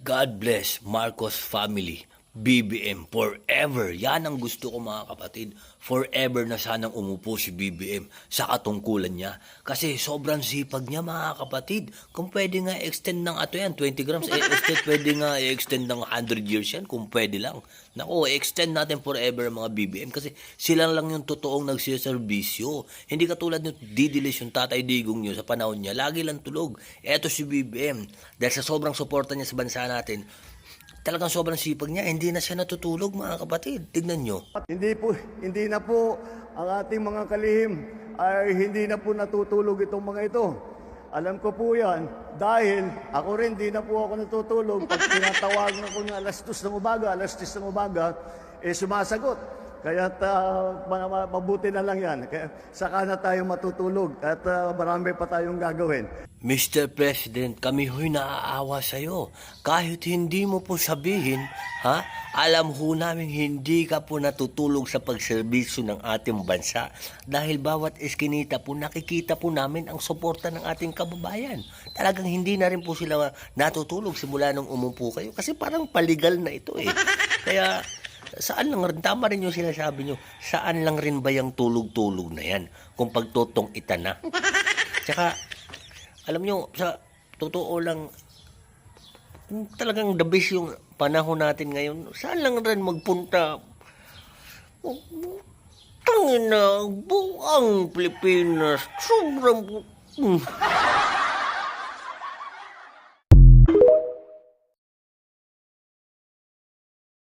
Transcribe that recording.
God bless Marcos family. BBM forever. Yan ang gusto ko mga kapatid. Forever na sanang umupo si BBM sa katungkulan niya. Kasi sobrang sipag niya mga kapatid. Kung pwede nga extend ng 20 grams, pwede nga i-extend ng 100 years yan kung pwede lang. Naku, extend natin forever ang mga BBM kasi sila lang yung totoong nagsiservisyo. Hindi katulad ng didilis yung Tatay Digong nyo sa panahon niya. Lagi lang tulog. Eto si BBM. Dahil sa sobrang suporta niya sa bansa natin, talagang sobrang sipag niya, hindi na siya natutulog mga kapatid. Tignan nyo. Hindi na po ang ating mga kalihim ay hindi na po natutulog itong mga ito. Alam ko po yan dahil ako rin di na po ako natutulog. Pag tinatawagan ako ng alas 2 ng umaga, alas 10 ng umaga, sumasagot. Kaya mabuti na lang yan. Kaya saka na tayo matutulog at marami pa tayong gagawin. Mr. President, kami ho'y naaawa sa'yo. Kahit hindi mo po sabihin, alam ho namin hindi ka po natutulog sa pagserbisyo ng ating bansa. Dahil bawat eskinita po, nakikita po namin ang suporta ng ating kababayan. Talagang hindi na rin po sila natutulog simula nung umupo kayo. Kasi parang paligal na ito eh. Kaya saan lang rin, tama rin yung sinasabi nyo, saan lang rin ba yung tulog-tulog na yan kung pagtutong ita na? Tsaka, alam nyo, sa totoo lang, talagang the best yung panahon natin ngayon. Saan lang rin magpunta? Tangina, buang Pilipinas. Sobrang